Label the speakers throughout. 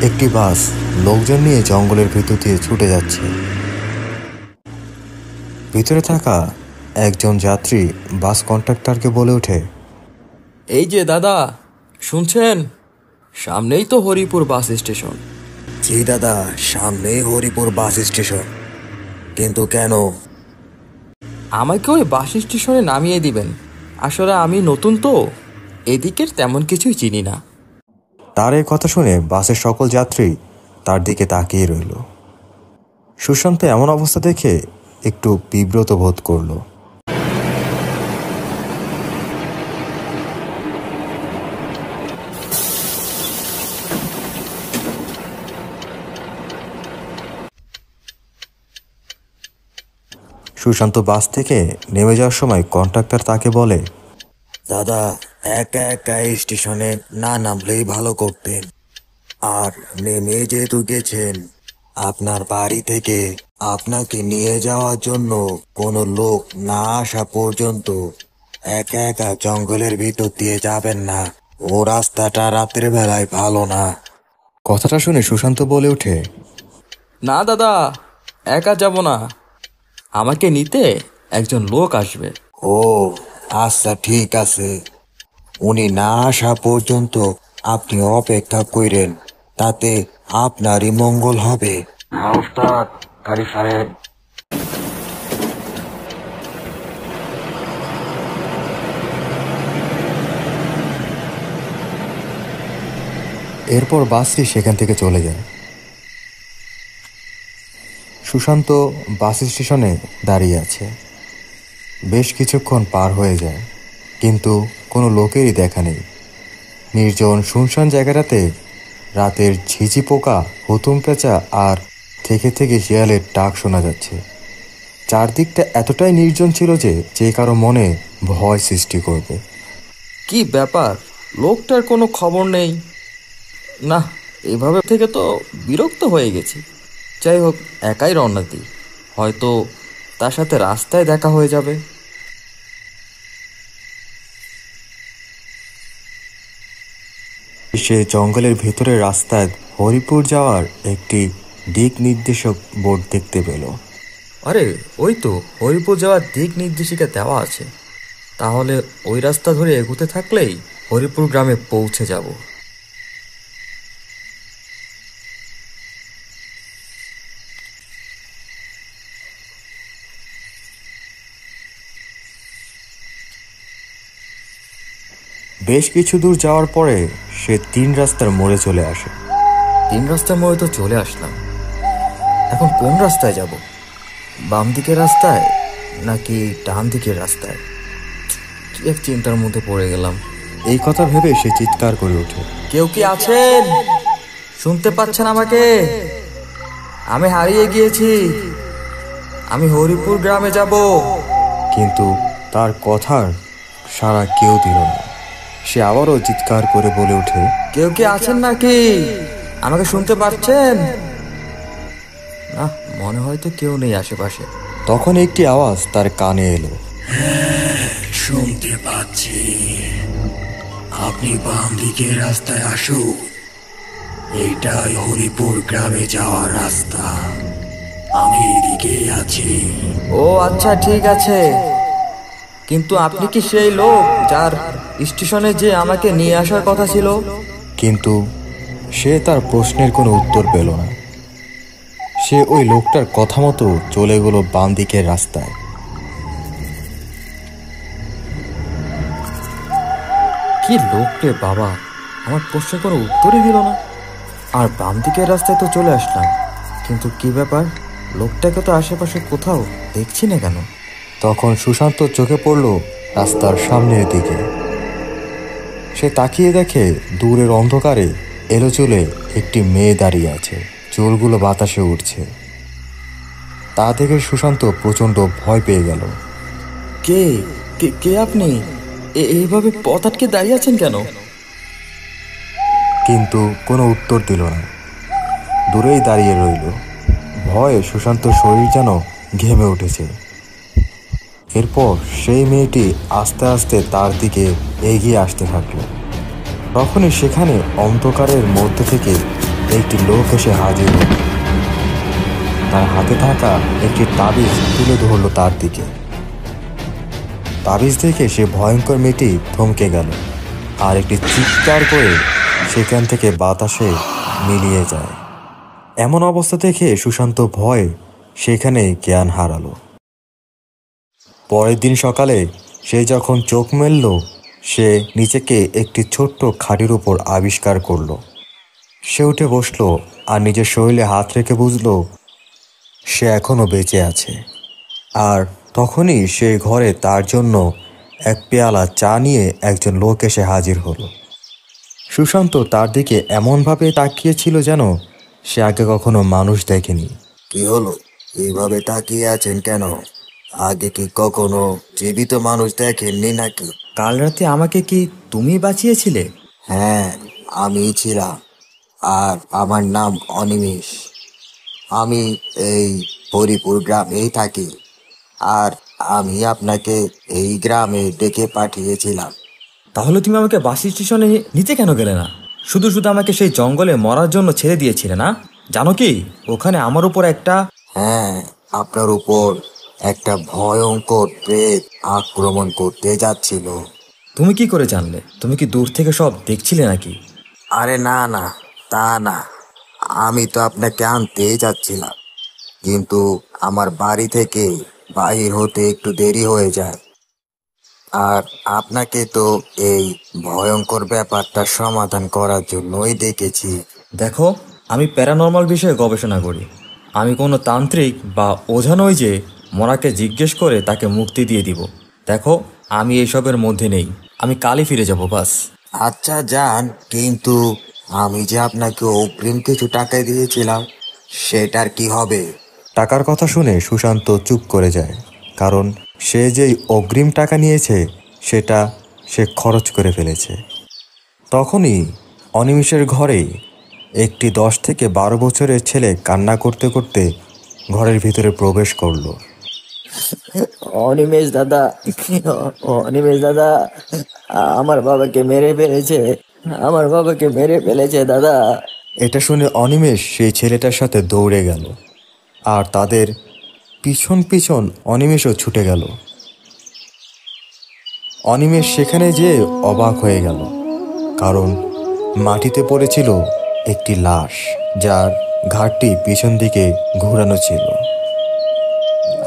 Speaker 1: একটি বাস লোকজন নিয়ে জঙ্গলের ভিতর দিয়ে ছুটে যাচ্ছে। ভিতরে থাকা একজন যাত্রী বাস কন্ডাক্টরকে বলে ওঠে,
Speaker 2: এই যে দাদা, শুনছেন? সামনেই তো হরিপুর বাস স্টেশন।
Speaker 1: জি দাদা, সামনেই হরিপুর বাস স্টেশন, কিন্তু কেন?
Speaker 2: আমাকে ওই বাস স্টেশনে নামিয়ে দিবেন। আসলে আমি নতুন তো, এদিকের তেমন কিছুই চিনি না।
Speaker 1: তার এই কথা শুনে বাসের সকল যাত্রী তার দিকে তাকিয়ে রইল। সুশান্ত এমন অবস্থা দেখে একটু বিব্রত বোধ করল। সুশান্ত বাস থেকে নেমে যাওয়ার সময় কন্ডাক্টর তাকে বলে, দাদা, একা একা স্টেশনে না নামলেই ভালো করতেন। আর নেমে যেহেতু গেছেন, আপনার বাড়ি থেকে আপনাকে নিয়ে যাওয়ার জন্য কোনো লোক না আসা পর্যন্ত একা একা জঙ্গলের ভিতর দিয়ে যাবেন না। ও রাস্তাটা রাতের বেলায় ভালো না। কথাটা শুনে সুশান্ত বলে ওঠে,
Speaker 2: না দাদা, একা যাব না, আমাকে নিতে একজন লোক আসবে।
Speaker 1: ও আচ্ছা, ঠিক আছে। উনি না আসা পর্যন্ত আপনি অপেক্ষা করেন, তাতে আপনারই মঙ্গল হবে। ওস্তাদ, গাড়ি ছাড়েন। এরপর বাসটি সেখান থেকে চলে যায়। সুশান্ত বাস স্টেশনে দাঁড়িয়ে আছে। বেশ কিছুক্ষণ পার হয়ে যায়, কিন্তু কোনো লোকেরই দেখা নেই। নির্জন শুনশান জায়গাটাতে রাতের ঝিঝি পোকা, হুতুম পেঁচা আর থেকে থেকে শিয়ালের ডাক শোনা যাচ্ছে। চারদিকটা এতটাই নির্জন ছিল যে কারো মনে ভয় সৃষ্টি করবে।
Speaker 2: কি ব্যাপার, লোকটার কোনো খবর নেই? না, এভাবে থেকে তো বিরক্ত হয়ে গেছি। যাই হোক, একাই রওনা দিই, হয়তো তার সাথে রাস্তায় দেখা হয়ে যাবে।
Speaker 1: সে জঙ্গলের ভেতরের রাস্তায় হরিপুর যাওয়ার একটি দিক নির্দেশক বোর্ড দেখতে পেল।
Speaker 2: আরে, ওই তো হরিপুর যাওয়ার দিক নির্দেশিকা দেওয়া আছে। তাহলে ওই রাস্তা ধরে এগোতে থাকলেই হরিপুর গ্রামে পৌঁছে যাব।
Speaker 1: বেশ কিছু দূর যাওয়ার পরে সে 3 রাস্তার মোড়ে চলে আসে।
Speaker 2: 3 রাস্তার মোড়ে তো চলে আসলাম। এখন কোন রাস্তায় যাব? বাম দিকের রাস্তায় নাকি ডান দিকের রাস্তায়? কি এক চিন্তার মধ্যে পড়ে গেলাম।
Speaker 1: এই কথা ভেবে সে চিৎকার করে ওঠে,
Speaker 2: কেউ কি আছেন? শুনতে পাচ্ছেন আমাকে? আমি হারিয়ে গিয়েছি, আমি হরিপুর গ্রামে যাব।
Speaker 1: কিন্তু তার কথার সাড়া কেউ দিল না। সে আবারও চিৎকার করে বলে ওঠে,
Speaker 2: কেউ কি আছেন নাকি? আমাকে শুনতে পাচ্ছেন? না, মনে হয় তো কেউ নেই আশেপাশে।
Speaker 1: তখন একটি আওয়াজ তার কানে এলো,
Speaker 3: শুনতে পাচ্ছি, আপনি বাম দিকের রাস্তায় আসুন, এটাই হরিপুর গ্রামে যাওয়ার রাস্তা, আমি এদিকেই আছি।
Speaker 2: ও আচ্ছা, ঠিক আছে। কিন্তু আপনি কি সেই লোক যার স্টেশনে যে আমাকে নিয়ে আসার কথা ছিল?
Speaker 1: কিন্তু সে তার প্রশ্নের কোনো উত্তর পেল না। সে ওই লোকটার কথা মতো চলে গেল বাম দিকের রাস্তায়।
Speaker 2: কি লোক রে বাবা, আমার প্রশ্নের কোনো উত্তরই দিল না। আর বাম দিকের রাস্তায় তো চলে আসলাম, কিন্তু কি ব্যাপার, লোকটাকে তো আশেপাশে কোথাও দেখছি না কেন?
Speaker 1: তখন সুশান্ত চোখে পড়ল রাস্তার সামনের দিকে। সে তাকিয়ে দেখে দূরের অন্ধকারে এলো চুলে একটি মেয়ে দাঁড়িয়ে আছে, চুলগুলো বাতাসে উঠছে। তা দেখে সুশান্ত প্রচণ্ড ভয় পেয়ে গেল।
Speaker 2: কে কে কে আপনি? এইভাবে পথ আটকে দাঁড়িয়ে আছেন কেন?
Speaker 1: কিন্তু কোনো উত্তর দিল না, দূরেই দাঁড়িয়ে রইল। ভয়ে সুশান্তর শরীর যেন ঘেমে উঠেছে। এরপর সেই মেয়েটি আস্তে আস্তে তার দিকে এগিয়ে আসতে থাকলো। তখনই সেখানে অন্ধকারের মধ্যে থেকে একটি লোক এসে হাজির হল। তার হাতে থাকা একটি তাবিজ তুলে ধরল তার দিকে। তাবিজ দেখে সে ভয়ঙ্কর মেয়েটি থমকে গেল আর একটি চিৎকার করে সেখান থেকে বাতাসে মিলিয়ে যায়। এমন অবস্থা দেখে সুশান্ত ভয়ে সেখানে জ্ঞান হারালো। পরের দিন সকালে সে যখন চোখ মেলল, সে নিজেকে একটি ছোট্ট খাটের উপর আবিষ্কার করল। সে উঠে বসল আর নিজের শরীরে হাত রেখে বুঝল সে এখনো বেঁচে আছে। আর তখনই সে ঘরে তার জন্য এক পেয়ালা চা নিয়ে একজন লোক এসে হাজির হলো। সুশান্ত তার দিকে এমনভাবে তাকিয়েছিল যেন সে আগে কখনো মানুষ দেখেনি। কি হলো, এইভাবে তাকিয়ে আছেন কেন? আগে কি কখনো জীবিত মানুষ দেখেননি নাকি?
Speaker 2: কাল রাতে আমাকে কি তুমি বাঁচিয়েছিলে?
Speaker 1: হ্যাঁ, আমিই ছিলাম। আর আমার নাম অনিমেষ। আমি এই হরিপুর গ্রামেই থাকি। আর আমি আপনাকে এই গ্রামে ডেকে পাঠিয়েছিলাম।
Speaker 2: তাহলে তুমি আমাকে বাস স্টেশনে নিতে কেন গেলে না? শুধু শুধু আমাকে সেই জঙ্গলে মরার জন্য ছেড়ে দিয়েছিলে না? জানো কি, ওখানে আমার উপর একটা...
Speaker 1: হ্যাঁ, আপনার উপর একটা ভয়ঙ্কর প্রেত আক্রমণ করতে যাচ্ছিল।
Speaker 2: তুমি কি করে জানলে? তুমি কি দূর থেকে সব দেখছিলে নাকি?
Speaker 1: আরে না না, তা না। আমি তো আপনাকে আনতেই যাচ্ছিলাম, কিন্তু আমার বাড়ি থেকে বাহির হতে একটু দেরি হয়ে যায়। আর আপনাকে তো এই ভয়ঙ্কর ব্যাপারটা সমাধান করার জন্যই ডেকেছি।
Speaker 2: দেখো, আমি প্যারানর্মাল বিষয়ে গবেষণা করি। আমি কোনো তান্ত্রিক বা ওঝা নই যে মরাকে জিজ্ঞেস করে তাকে মুক্তি দিয়ে দিব। দেখো, আমি এইসবের মধ্যে নেই। আমি কালই ফিরে যাব, বাস।
Speaker 1: আচ্ছা যান, কিন্তু আমি যে আপনাকে অগ্রিম কিছু টাকা দিয়েছিলাম, সেটার কি হবে? টাকার কথা শুনে সুশান্ত চুপ করে যায়, কারণ সে যেই অগ্রিম টাকা নিয়েছে সেটা সে খরচ করে ফেলেছে। তখনই অনিমেষের ঘরে একটি 10 থেকে 12 বছরের ছেলে কান্না করতে করতে ঘরের ভিতরে প্রবেশ করলো।
Speaker 4: অনিমেষ দাদা, অনিমেষ দাদা, আমার বাবাকে মেরে ফেলেছে, আমার বাবাকে মেরে ফেলেছে দাদা।
Speaker 1: এটা শুনে অনিমেষ সেই ছেলেটার সাথে দৌড়ে গেল, আর তাদের পিছন পিছন অনিমেষও ছুটে গেল। অনিমেষ সেখানে যেয়ে অবাক হয়ে গেল, কারণ মাটিতে পড়েছিল একটি লাশ, যার ঘাড়টি পিছন দিকে ঘোরানো ছিল।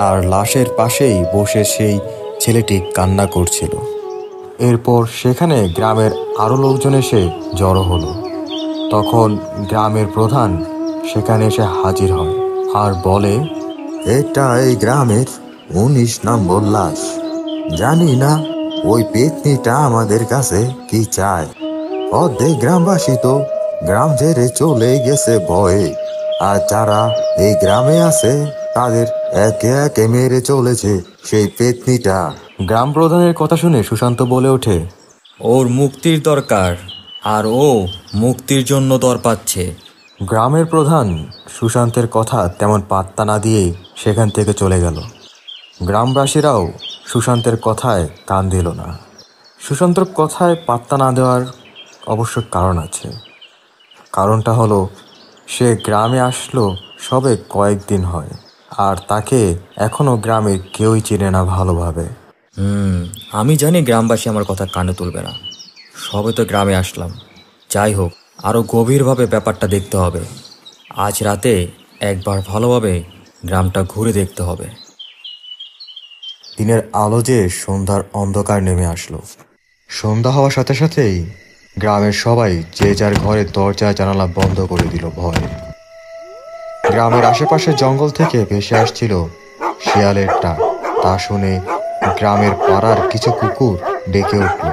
Speaker 1: আর লাশের পাশেই বসে সেই ছেলেটি কান্না করছিল। এরপর সেখানে গ্রামের আরও লোকজন এসে জড়ো হলো। তখন গ্রামের প্রধান সেখানে এসে হাজির হয় আর বলে, এটা এই গ্রামের 19 নম্বর লাশ। জানি না ওই পেতনিটা আমাদের কাছে কি চায়। অর্ধেক গ্রামবাসী তো গ্রাম ছেড়ে চলে গেছে ভয়ে, আর যারা এই গ্রামে আছে তাদের একে একে মেরে চলেছে সেই পেতনিটা। গ্রাম প্রধানের কথা শুনে সুশান্ত বলে ওঠে,
Speaker 2: ওর মুক্তির দরকার, আর ও মুক্তির জন্য দর পাচ্ছে।
Speaker 1: গ্রামের প্রধান সুশান্তের কথা তেমন পাত্তা না দিয়েই সেখান থেকে চলে গেল। গ্রামবাসীরাও সুশান্তের কথায় কান দিল না। সুশান্তর কথায় পাত্তা না দেওয়ার অবশ্য কারণ আছে। কারণটা হলো, সে গ্রামে আসলো সবে কয়েকদিন হয়, আর তাকে এখনো গ্রামে কেউই চেনে না ভালোভাবে।
Speaker 2: আমি জানি গ্রামবাসী আমার কথা কানে তুলবে না। সবে তো গ্রামে আসলাম। যাই হোক, আরও গভীরভাবে ব্যাপারটা দেখতে হবে। আজ রাতে একবার ভালোভাবে গ্রামটা ঘুরে দেখতে হবে।
Speaker 1: দিনের আলো যে সন্ধ্যার অন্ধকার নেমে আসলো। সন্ধ্যা হওয়ার সাথে সাথেই গ্রামের সবাই যে যার ঘরের দরজা জানালা বন্ধ করে দিল ভয়ে। গ্রামের আশেপাশের জঙ্গল থেকে ভেসে আসছিল শিয়ালের ডাক। তা শুনে গ্রামের পাড়ার কিছু কুকুর ডেকে উঠল।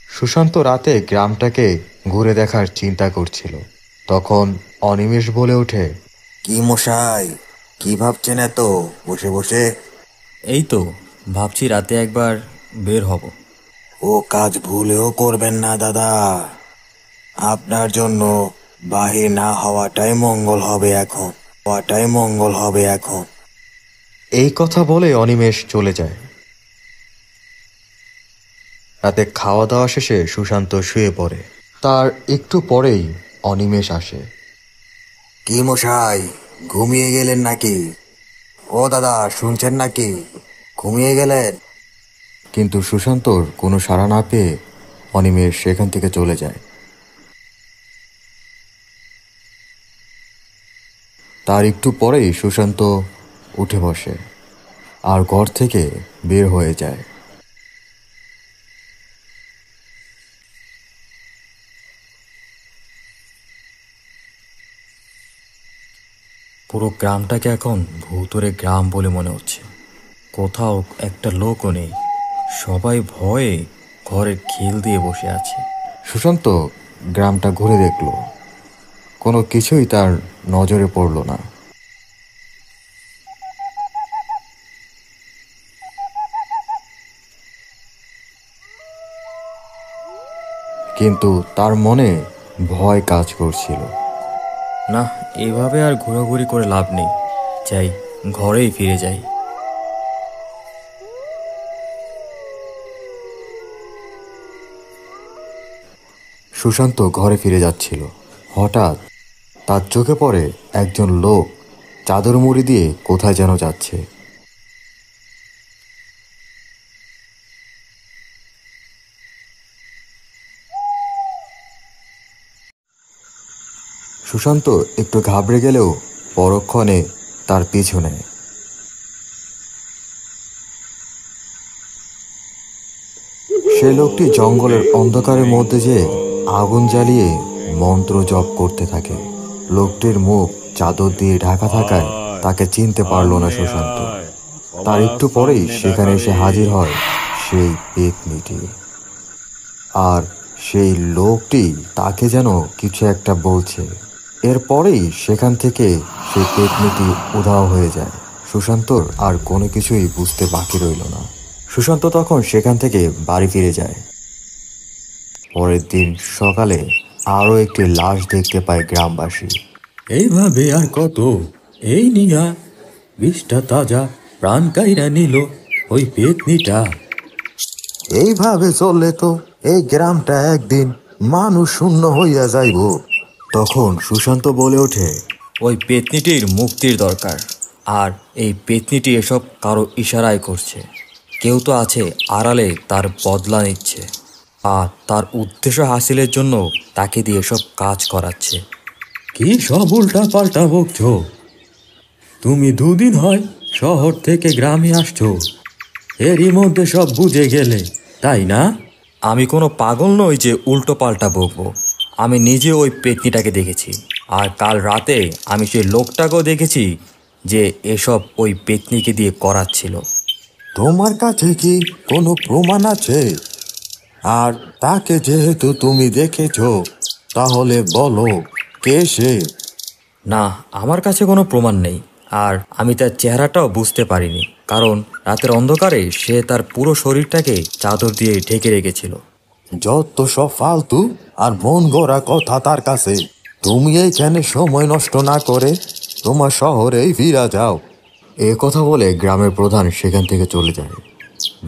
Speaker 1: সুশান্ত রাতে গ্রামটাকে ঘুরে দেখার চিন্তা করছিল। তখন অনিমেষ বলে ওঠে, কি মশাই, কি ভাবছেন এত বসে বসে?
Speaker 2: এই তো ভাবছি রাতে একবার বের হব।
Speaker 1: ও কাজ ভুলেও করবেন না দাদা। আপনার জন্য বাহির না হওয়াটাই মঙ্গল হবে এখন। এই কথা বলে অনিমেষ চলে যায়। রাতে খাওয়া দাওয়া শেষে সুশান্ত শুয়ে পড়ে। তার একটু পরেই অনিমেষ আসে। কি মশাই, ঘুমিয়ে গেলেন নাকি? ও দাদা, শুনছেন নাকি? ঘুমিয়ে গেলেন? কিন্তু সুশান্তর কোনো সাড়া না পেয়ে অনিমেষ সেখান থেকে চলে যায়। তার একটু পরেই সুশান্ত উঠে বসে আর ঘর থেকে বের হয়ে যায়।
Speaker 2: পুরো গ্রামটাকে এখন ভূতুরে গ্রাম বলে মনে হচ্ছে। কোথাও একটা লোকও নেই, সবাই ভয়ে ঘরের খিল দিয়ে বসে আছে।
Speaker 1: সুশান্ত গ্রামটা ঘুরে দেখল, কোনো কিছুই তার নজরে পড়ল না। কিন্তু তার মনে ভয় কাজ করছিল।
Speaker 2: না, এভাবে আর ঘোরাঘুরি করে লাভ নেই, যাই ঘরেই ফিরে যাই।
Speaker 1: সুশান্ত ঘরে ফিরে যাচ্ছিল, হঠাৎ তার চোখে পড়ে একজন লোক চাদর মুড়ি দিয়ে কোথায় যেন যাচ্ছে। সুশান্ত একটু ঘাবড়ে গেলেও পরক্ষণে তার পিছু নেয়। সে লোকটি জঙ্গলের অন্ধকারের মধ্যে যে আগুন জ্বালিয়ে মন্ত্র জপ করতে থাকে। লোকটির মুখ চাদর দিয়ে ঢাকা থাকায় তাকে চিনতে পারল না সুশান্ত। তার একটু পরেই সেখানে এসে হাজির হয় সেই পেতনিটি। আর সেই লোকটি তাকে যেন কিছু একটা বলছে। এরপরেই সেখান থেকে সেই পেতনিটি উধাও হয়ে যায়। সুশান্তর আর কোনো কিছুই বুঝতে বাকি রইল না। সুশান্ত তখন সেখান থেকে বাড়ি ফিরে যায়। পরের দিন সকালে আরও একটি লাশ দেখতে পায় গ্রামবাসী।
Speaker 3: এইভাবে আর কত? এই নিয়া বিষটা তাজা প্রাণ কাইরা নিল ওই পেতনিটা।
Speaker 1: এইভাবে চললে তো এই গ্রামটা একদিন মানুষ শূন্য হইয়া যাইব। তখন সুশান্ত বলে ওঠে,
Speaker 2: ওই পেতনিটির মুক্তির দরকার। আর এই পেতনিটি এসব কারো ইশারায় করছে। কেউ তো আছে আড়ালে তার বদলা নিচ্ছে, আর তার উদ্দেশ্য হাসিলের জন্য তাকে দিয়ে সব কাজ করাচ্ছে।
Speaker 3: কি সব উল্টা পাল্টা বকছো? তুমি দুদিন হয় শহর থেকে গ্রামে আসছো, এরই মধ্যে সব বুঝে গেলে, তাই না?
Speaker 2: আমি কোনো পাগল নই যে উল্টো পাল্টা বকবো। আমি নিজে ওই পেতনিটাকে দেখেছি, আর কাল রাতে আমি সেই লোকটাকেও দেখেছি যে এসব ওই পেতনিকে দিয়ে করাচ্ছিল।
Speaker 1: তোমার কাছে কি কোনো প্রমাণ আছে? আর তাকে যেহেতু তুমি দেখেছ, তাহলে বলো কে সে?
Speaker 2: না, আমার কাছে কোনো প্রমাণ নেই, আর আমি তার চেহারাটাও বুঝতে পারিনি, কারণ রাতের অন্ধকারে সে তার পুরো শরীরটাকে চাদর দিয়ে ঢেকে রেখেছিল।
Speaker 1: যত সব ফালতু আর মন গড়া কথা তার কাছে। তুমি এইখানে সময় নষ্ট না করে তোমার শহরেই ফিরা যাও। এ কথা বলে গ্রামের প্রধান সেখান থেকে চলে যায়।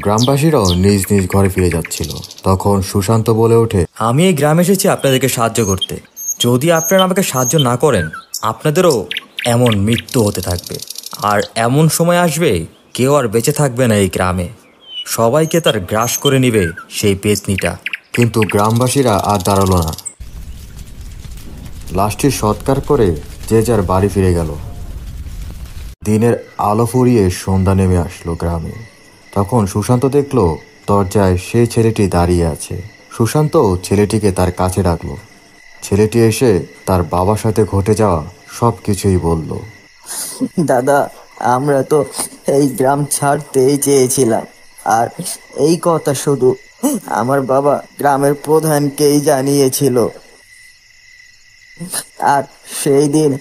Speaker 1: গ্রামবাসীরাও নিজ নিজ ঘরে ফিরে যাচ্ছিল। তখন সুশান্ত বলে ওঠে,
Speaker 2: আমি এই গ্রামে এসেছি আপনাদেরকে সাহায্য করতে। যদি আপনারা আমাকে সাহায্য না করেন, আপনাদেরও এমন মৃত্যু হতে থাকবে। আর এমন সময় আসবে কেউ আর বেঁচে থাকবে না এই গ্রামে। সবাইকে তার গ্রাস করে নিবে সেই পেতনিটা।
Speaker 1: কিন্তু গ্রামবাসীরা আর দাঁড়ালো না। লাশটির সৎকার করে যে যার বাড়ি ফিরে গেল। দিনের আলো ফুরিয়ে সন্ধ্যা নেমে আসলো গ্রামে। তখন সুশান্ত দেখলো দরজায় সেই ছেলেটি দাঁড়িয়ে আছে। সুশান্ত ছেলেটিকে তার কাছে ডাকলো। ছেলেটি এসে তার বাবার সাথে ঘটে যাওয়া সব কিছুই বলল।
Speaker 4: দাদা, আমরা তো এই গ্রাম ছাড়তেই চেয়েছিলাম, আর এই কথা শুধু আমার বাবা গ্রামের প্রধানকেই জানিয়েছিল। আর সেই দিন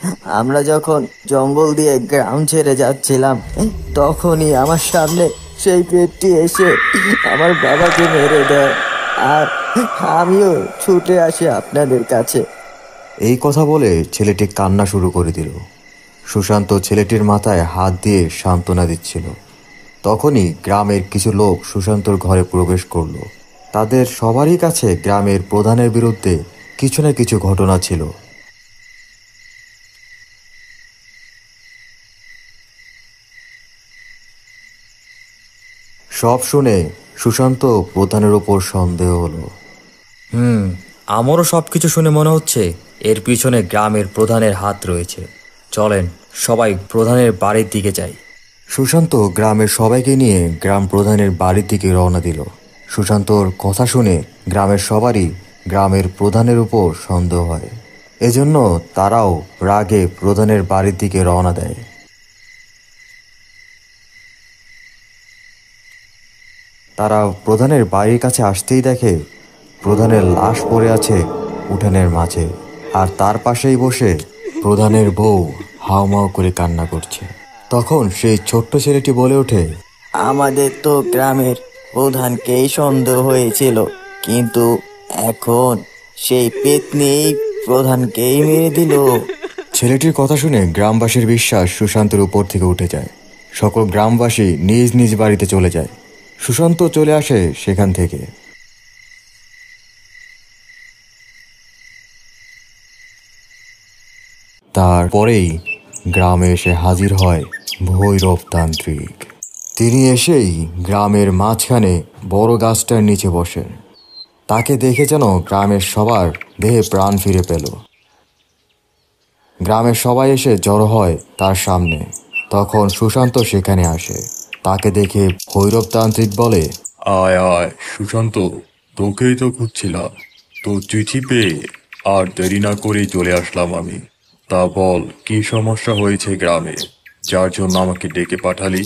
Speaker 4: আমরা যখন জঙ্গল দিয়ে গ্রাম ছেড়ে যাচ্ছিলাম, তখনই আমার সামনে সেই পেটটি এসে আমার বাবাকে মেরে দেয়। আর আমিও ছুটে আসি আপনাদের কাছে।
Speaker 1: এই কথা বলে ছেলেটি কান্না শুরু করে দিল। সুশান্ত ছেলেটির মাথায় হাত দিয়ে সান্ত্বনা দিচ্ছিল। তখনই গ্রামের কিছু লোক সুশান্তর ঘরে প্রবেশ করলো। তাদের সবারই কাছে গ্রামের প্রধানের বিরুদ্ধে কিছু না কিছু ঘটনা ছিল। সব শুনে সুশান্ত প্রধানের উপর সন্দেহ হলো।
Speaker 2: আমারও সব কিছু শুনে মনে হচ্ছে এর পিছনে গ্রামের প্রধানের হাত রয়েছে। চলেন সবাই প্রধানের বাড়ির দিকে যাই।
Speaker 1: সুশান্ত গ্রামের সবাইকে নিয়ে গ্রাম প্রধানের বাড়ির দিকে রওনা দিল। সুশান্তর কথা শুনে গ্রামের সবারই গ্রামের প্রধানের উপর সন্দেহ হয়। এজন্য তারাও রাগে প্রধানের বাড়ির দিকে রওনা দেয়। তারা প্রধানের বাড়ির কাছে আসতেই দেখে প্রধানের লাশ পড়ে আছে উঠানের মাঝে, আর তার পাশেই বসে প্রধানের বউ হাউমাউ করে কান্না করছে। তখন সেই ছোট্ট ছেলেটি বলে ওঠে,
Speaker 4: আমাদের তো গ্রামের প্রধানকেই সন্দেহ হয়েছিল, কিন্তু এখন সেই পেতনি প্রধানকেই মেরে দিল।
Speaker 1: ছেলেটির কথা শুনে গ্রামবাসীর বিশ্বাস সুশান্তের উপর থেকে উঠে যায়। সকল গ্রামবাসী নিজ নিজ বাড়িতে চলে যায়। সুশান্ত চলে আসে সেখান থেকে। তারপরেই গ্রামে এসে হাজির হয় ভৈরব তান্ত্রিক। তিনি এসেই গ্রামের মাঝখানে বড় গাছটার নিচে বসেন। তাকে দেখে যেন গ্রামের সবার দেহে প্রাণ ফিরে পেল। গ্রামের সবাই এসে জড়ো হয় তার সামনে। তখন সুশান্ত সেখানে আসে। তাকে দেখে ভৈরব তান্ত্রিক বলে,
Speaker 3: আয় আয় সুশান্ত, তোকেই তো খুঁজছিলাম। তোর চিঠি পেয়ে আর দেরি না করেই চলে আসলাম আমি। তা বল, কি সমস্যা হয়েছে গ্রামে, যার জন্য আমাকে ডেকে পাঠালি?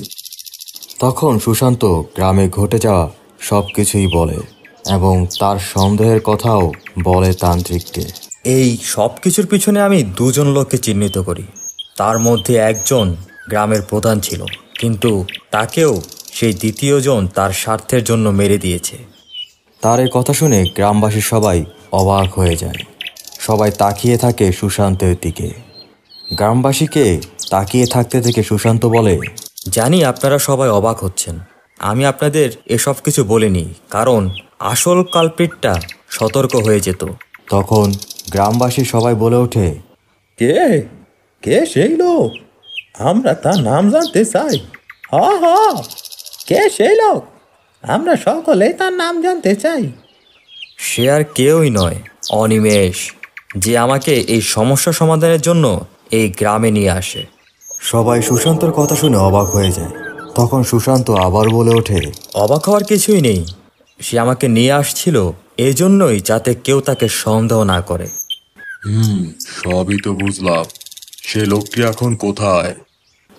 Speaker 1: তখন সুশান্ত গ্রামে ঘটে যাওয়া সব কিছুই বলে এবং তার সন্দেহের কথাও বলে তান্ত্রিককে।
Speaker 2: এই সব কিছুর পিছনে আমি দুজন লোককে চিহ্নিত করি। তার মধ্যে একজন গ্রামের প্রধান ছিল, কিন্তু তাকেও সেই দ্বিতীয়জন তার স্বার্থের জন্য মেরে দিয়েছে।
Speaker 1: তার এই কথা শুনে গ্রামবাসী সবাই অবাক হয়ে যায়। সবাই তাকিয়ে থাকে সুশান্তের দিকে। গ্রামবাসীকে তাকিয়ে থাকতে দেখে সুশান্ত বলে,
Speaker 2: জানি আপনারা সবাই অবাক হচ্ছেন। আমি আপনাদের এসব কিছু বলিনি, কারণ আসল কালপিটটা সতর্ক হয়ে যেত।
Speaker 1: তখন গ্রামবাসী সবাই বলে ওঠে,
Speaker 5: কে কে সেই লোক? আমরা তার নাম জানতে চাই। কে সেই লোক? আমরা সকলেই তার নাম জানতে চাই।
Speaker 2: সে আর কেউই নয়, অনিমেষ, যে আমাকে এই সমস্যা সমাধানের জন্য এই গ্রামে নিয়ে আসে।
Speaker 1: সবাই সুশান্তর কথা শুনে অবাক হয়ে যায়। তখন সুশান্ত আবার বলে ওঠে,
Speaker 2: অবাক হওয়ার কিছুই নেই। সে আমাকে নিয়ে আসছিল এই জন্যই, যাতে কেউ তাকে সন্দেহ না করে।
Speaker 3: সবই তো বুঝলাম। সে লোকটি এখন কোথায়?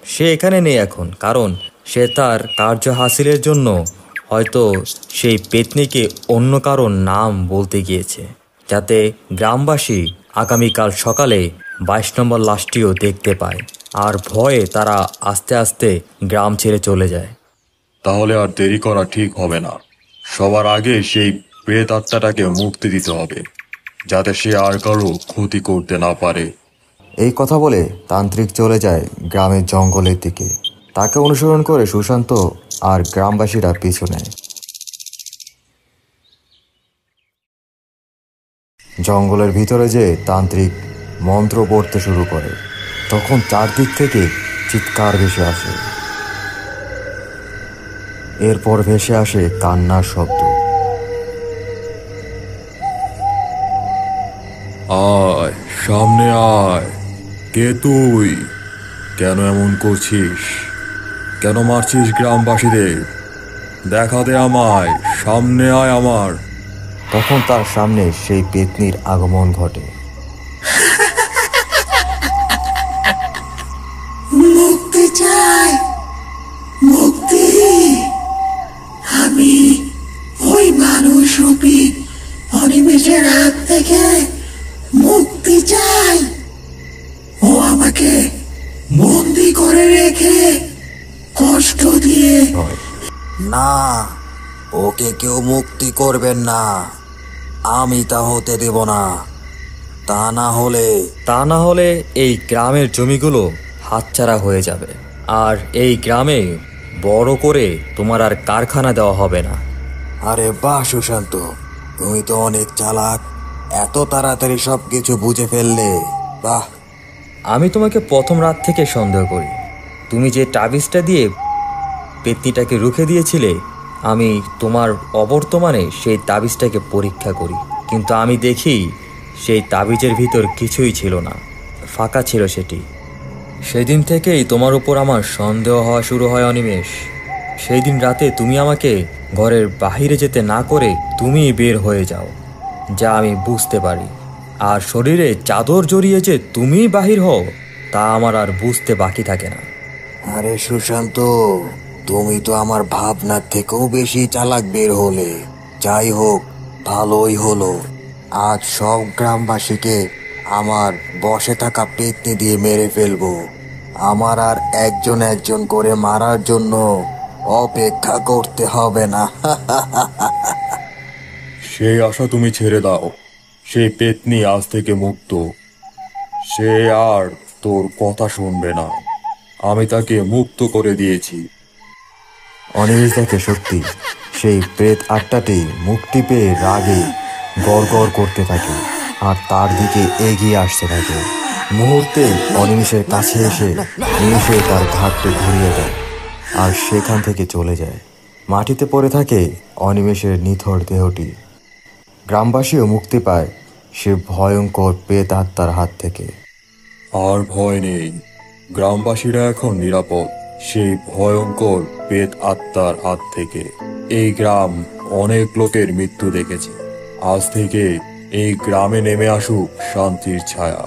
Speaker 2: সে এখানে নেই এখন, কারণ সে তার কার্য হাসিলের জন্য হয়তো সেই পেতনিকে অন্য কারো নাম বলতে গিয়েছে, যাতে গ্রামবাসী আগামীকাল সকালে 22 নম্বর লাশটিও দেখতে পায়, আর ভয়ে তারা আস্তে আস্তে গ্রাম ছেড়ে চলে যায়।
Speaker 3: তাহলে আর দেরি করা ঠিক হবে না। সবার আগে সেই প্রেত আত্মাটাকে মুক্তি দিতে হবে, যাতে সে আর কারো ক্ষতি করতে না পারে।
Speaker 1: এই কথা বলে তান্ত্রিক চলে যায় গ্রামের জঙ্গলের দিকে। তাকে অনুসরণ করে সুশান্ত আর গ্রামবাসীরা পিছু নেয়। জঙ্গলের ভিতরে যে তান্ত্রিক মন্ত্র পড়তে শুরু করে, তখন চারদিক থেকে চিৎকার ভেসে আসে। এরপর ভেসে আসে কান্নার শব্দ।
Speaker 3: আয় সামনে আয়। কে তুই? কেন এমন করছিস? কেন মারছিস গ্রামবাসীদের? দেখা দে আমায়, সামনে আয় আমার।
Speaker 1: তখন তার সামনে সেই পেতনির আগমন ঘটে।
Speaker 6: মুক্তি চাই, মুক্তি। আমি ওই মানুষ রূপী অনিমেষের হাত থেকে মুক্তি চাই। ও আমাকে বন্দি করে রেখে কষ্ট দিয়ে।
Speaker 1: না, ওকে কেউ মুক্তি করবেন না। আমি তা হতে দেব না। তা না হলে
Speaker 2: এই গ্রামের জমিগুলো হাতছাড়া হয়ে যাবে, আর এই গ্রামে বড় করে তোমার আর কারখানা দেওয়া হবে না।
Speaker 1: আরে বাহ সুশান্ত, তুমি তো অনেক চালাক, এত তাড়াতাড়ি সবকিছু বুঝে ফেললে, বাহ।
Speaker 2: আমি তোমাকে প্রথম রাত থেকে সন্দেহ করি। তুমি যে তাবিজটা দিয়ে পেতনিটাকে রুখে দিয়েছিলে, আমি তোমার অবর্তমানে সেই তাবিজটাকে পরীক্ষা করি, কিন্তু আমি দেখি সেই তাবিজের ভিতর কিছুই ছিল না, ফাঁকা ছিল সেটি। সেই দিন থেকেই তোমার উপর আমার সন্দেহ হওয়া শুরু হয় অনিমেষ। সেই দিন রাতে তুমি আমাকে ঘরের বাহিরে যেতে না করে তুমিই বের হয়ে যাও, যা আমি বুঝতে পারি। আর শরীরে চাদর জড়িয়ে যে তুমিই বাহির হও, তা আমার আর বুঝতে বাকি থাকে না।
Speaker 1: আরে সুশান্ত, তুমি তো আমার ভাবনার থেকেও বেশি চালাক বের হলে। যাই হোক, ভালোই হলো। আজ সব গ্রামবাসীকে আমার বসে থাকা পেতনি দিয়ে মেরে ফেলবো। আমার আর একজন একজন করে মারার জন্য অপেক্ষা করতে হবে না।
Speaker 3: সেই আশা তুমি ছেড়ে দাও। সেই পেতনি আজ থেকে মুক্ত। সে আর তোর কথা শুনবে না। আমি তাকে মুক্ত করে দিয়েছি।
Speaker 1: অনিমেষ দেখে সত্যি সেই প্রেত আত্মাটি মুক্তি পেয়ে রাগে গড় গড় করতে থাকে আর তার দিকে এগিয়ে আসতে থাকে। মুহূর্তে অনিমেষের কাছে এসে নিমেষে তার ঘাটটি ঘুরিয়ে দেয় আর সেখান থেকে চলে যায়। মাটিতে পড়ে থাকে অনিমেষের নিথর দেহটি। গ্রামবাসীও মুক্তি পায় সে ভয়ঙ্কর প্রেত আত্মার হাত থেকে।
Speaker 3: আর ভয় নেই, গ্রামবাসীরা এখন নিরাপদ সেই ভয়ঙ্কর প্রেত আত্মার হাত থেকে। এই গ্রাম অনেক লোকের মৃত্যু দেখেছে। আজ থেকে এই গ্রামে নেমে আসুক শান্তির ছায়া।